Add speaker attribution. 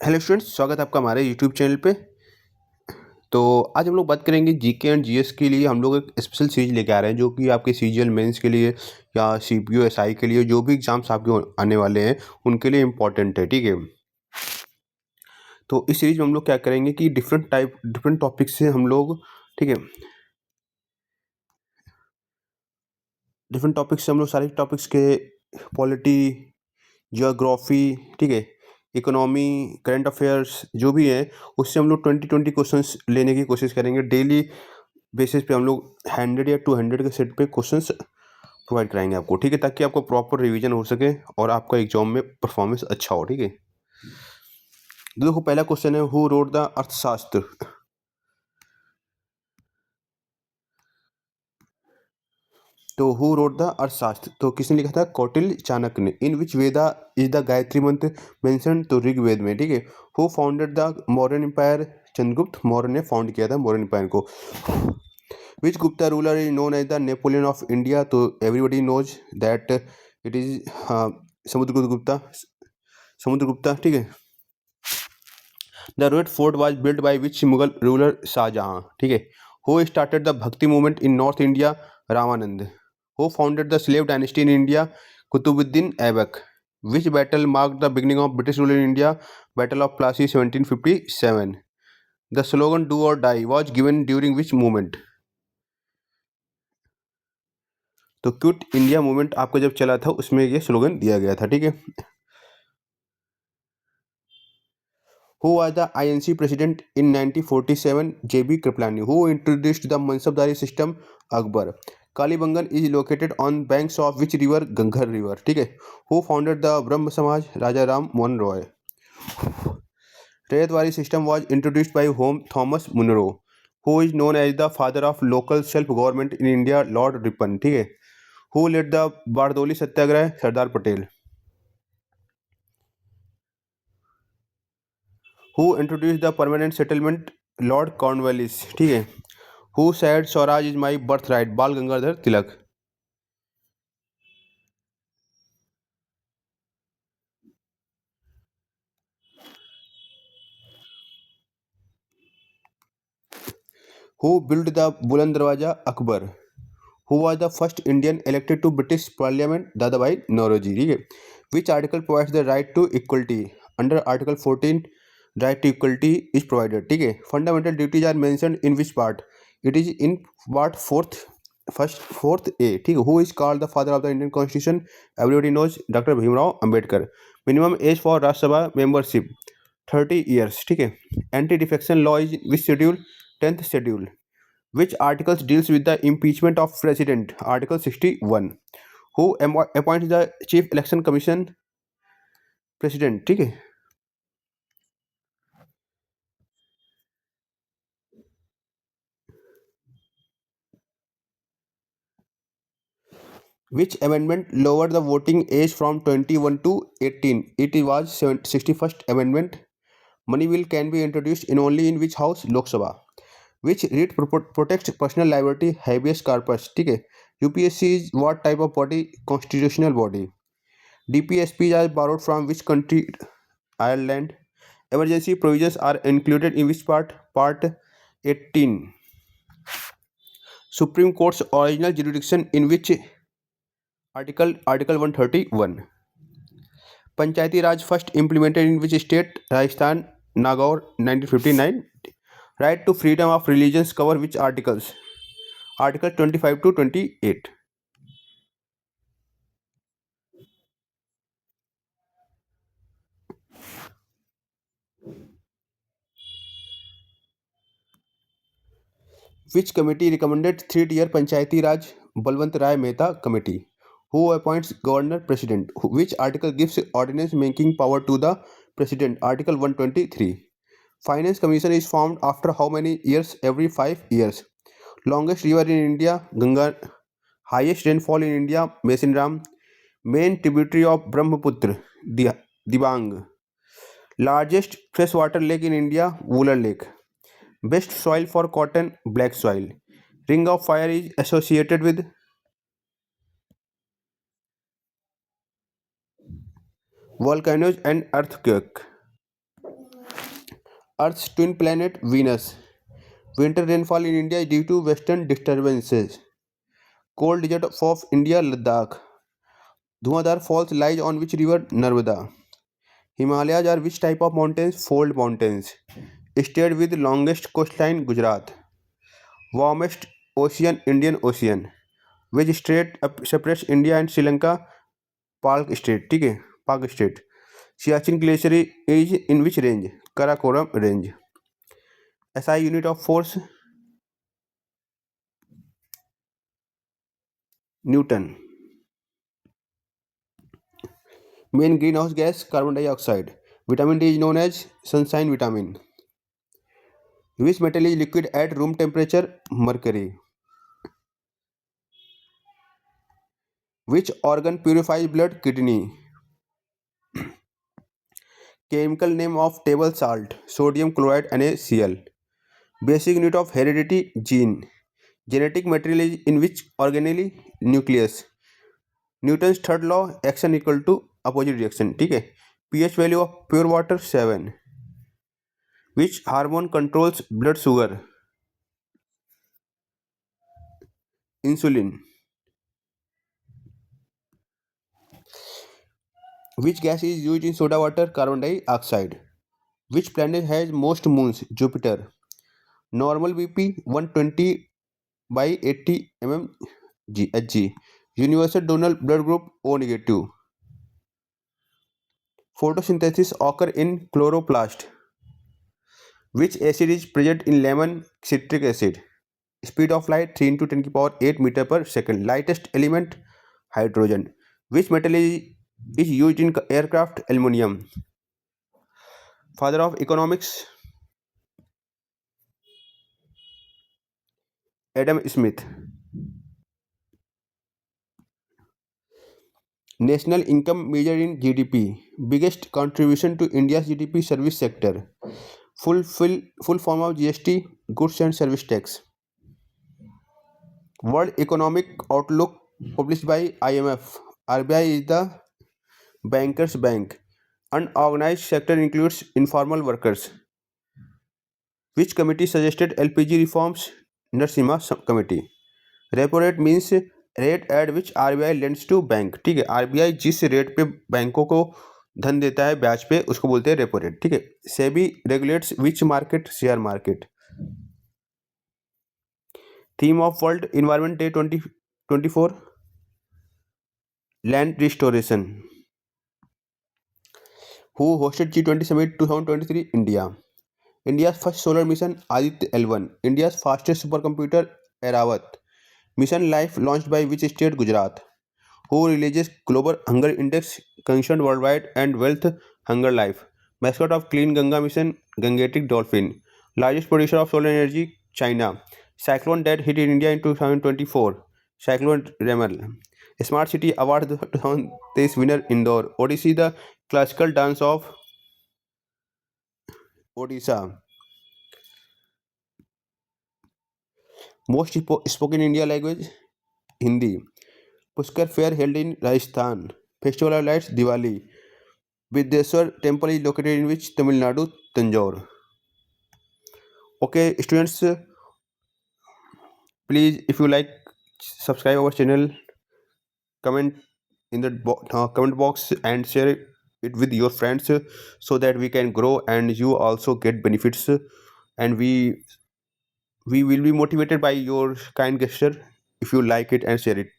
Speaker 1: Hello students, स्वागत है आपका हमारे यूट्यूब चैनल पे। तो आज हम लोग बात करेंगे जीके एंड जीएस के लिए। हम लोग एक स्पेशल सीरीज लेके आ रहे हैं जो कि आपके सीजीएल मेंस के लिए या सीपीयू एसआई के लिए जो भी एग्जाम्स आपके आने वाले हैं उनके लिए इम्पोर्टेंट है। ठीक है, तो इस सीरीज में हम लोग क्या करेंगे कि डिफरेंट टॉपिक से हम लोग, ठीक है, डिफरेंट टॉपिक्स से हम लोग सारे टॉपिक्स के पॉलिटी, जियोग्राफी, ठीक है, इकोनॉमी, करंट अफेयर्स जो भी है उससे हम लोग 20-20 क्वेश्चंस लेने की कोशिश करेंगे। डेली बेसिस पे हम लोग 100 या 200 के सेट पे क्वेश्चंस प्रोवाइड कराएंगे आपको, ठीक है, ताकि आपको प्रॉपर रिवीजन हो सके और आपका एग्जाम में परफॉर्मेंस अच्छा हो। ठीक है, देखो पहला क्वेश्चन है, हु रोड द अर्थशास्त्र। तो हु रोड द अर्थशास्त्र, तो किसने लिखा था? कौटिल्य चाणक्य ने। In which Veda is the Gayatri mantra mention? तो ऋग्वेद में। ठीक है, who founded the Mauryan empire? Chandragupta Maurya ने फाउंड किया था मौर्यन एम्पायर को। Which Gupta ruler is known as the Napoleon of India? तो everybody knows that it is Samudragupta Gupta. Samudragupta, ठीक है। The red fort was build by which Mughal ruler? Shahjahan, ठीक है। Who started the bhakti movement in north India? Ramanand. Who founded the slave dynasty in India? Qutbuddin Aibak. Which battle mark the beginning of British rule in India? Battle of Plassey 1757। The slogan do or die was given during which movement? तो quit India movement आपका जब चला था उसमें ये slogan दिया गया था। ठीक है, who was the INC president in 1947? JB Kripalani. Who introduced the Mansabdari system? Akbar. Kalibangan is located on banks of which river? Gangar river. ठीक है, who founded the Brahma Samaj? Raja Ram Mohan Roy. Rayatwari system was introduced by whom? Thomas Munro. Who is known as the father of local self government in India? Lord Ripon. ठीक है, who led the Bardoli Satyagraha? Sardar Patel. Who introduced the permanent settlement? Lord Cornwallis. ठीक है, who said swaraj is my birth right? Bal Gangadhar Tilak. Who build the Buland Darwaza? Akbar. Who was the first Indian elected to British parliament? Dadabhai Naoroji. ठीक है, which article provides the right to equality? Under article 14 right to equality is provided. ठीक है, fundamental duties are mentioned in which part? It is in part fourth A. ठीक है, who is called the father of the Indian constitution? Everybody knows, doctor Bhimrao Ambedkar. Minimum age for Rajya Sabha membership 30 years. ठीक है, anti defection law is which schedule? 10th schedule. Which articles deals with the impeachment of president? Article 61. Who appoints the chief election commission? President. ठीक है, which amendment lowered the voting age from 21 to 18? It was 61st amendment. Money bill can be introduced in only in which house? Lok Sabha. Which writ protects personal liability? Habeas corpus. ठीक है, UPSC is what type of body? Constitutional body. DPSP are borrowed from which country? Ireland. Emergency provisions are included in which part? Part 18. Supreme Court's original jurisdiction in which article? Article 131. Panchayati Raj first implemented in which state? Rajasthan. Nagaur 1959. Right to freedom of religions cover which articles? Article 25 to 28. Which committee recommended 3-tier Panchayati Raj? Balwant Rai Mehta Committee. Who appoints governor president? Which article gives ordinance making power to the president? Article 123. Finance commission is formed after how many years? Every 5 years. Longest river in India? Ganga. Highest rainfall in India? Masinram. Main tributary of Brahmaputra? Dibang. Largest freshwater lake in India? Wular Lake. Best soil for cotton? Black soil. Ring of fire is associated with? Volcanoes and earthquake. Earth's twin planet Venus. Winter rainfall in India is due to western disturbances. Cold desert of India, Ladakh. Dhuandhar Falls lies on which river? Narmada. Himalayas are which type of mountains? Fold mountains. State with longest coastline? Gujarat. Warmest ocean? Indian Ocean. Which strait separates India and Sri Lanka? Palk strait, ठीक है, Palk strait. Siachen glacier is in which range? Karakoram range. SI unit of force? Newton. Main greenhouse gas? Carbon dioxide. Vitamin D is known as sunshine vitamin. Which metal is liquid at room temperature? Mercury. Which organ purifies blood? Kidney. Chemical name of table salt? Sodium chloride NaCl. Basic unit of heredity? Gene. Genetic material is in which organelle? Nucleus. Newton's third law? Action equal to opposite reaction, ठीक है. pH value of pure water 7. Which hormone controls blood sugar? Insulin. Which gas is used in soda water? Carbon dioxide. Which planet has most moons? Jupiter. Normal BP 120 by 80 Hg. Universal donor blood group O negative. Photosynthesis occur in chloroplast. Which acid is present in lemon? Citric acid. Speed of light 3 into 10 to the power 8 meter per second. Lightest element? Hydrogen. Which metal is used in aircraft? Aluminium. Father of economics? Adam Smith. National income measured in GDP. Biggest contribution to India's GDP? Service sector. Full form of GST? Goods and service tax. World Economic Outlook published by IMF. RBI is the bankers' bank. Unorganized sector includes informal workers. Which committee suggested LPG reforms? Narasimha committee. Repo rate means rate at which RBI lends to bank, ठीक है. RBI जिस rate पे बैंकों को धन देता है ब्याज पे उसको बोलते हैं रेपो रेट, ठीक है. SEBI regulates which market? Share market. Theme of world environment day 2024? Land restoration. Who hosted G20 Summit 2023? India. India's first solar mission? Aditya L1. India's fastest supercomputer? Airavat. Mission Life launched by which state? Gujarat. Who releases Global Hunger Index concerned worldwide and Wealth Hunger Life? Mascot of Clean Ganga Mission? Gangetic Dolphin. Largest producer of solar energy? China. Cyclone that hit in India in 2024? Cyclone Remal. Smart City Award 2023 winner Indore. Odissi, the classical dance of Odisha. Most spoken India language? Hindi. Pushkar fair held in Rajasthan. Festival of lights? Diwali. Vidyeswar temple is located in which? Tamil Nadu? Tanjore. Okay students, please if you like subscribe our channel, comment in the comment box and share it with your friends so that we can grow and you also get benefits, and we will be motivated by your kind gesture if you like it and share it.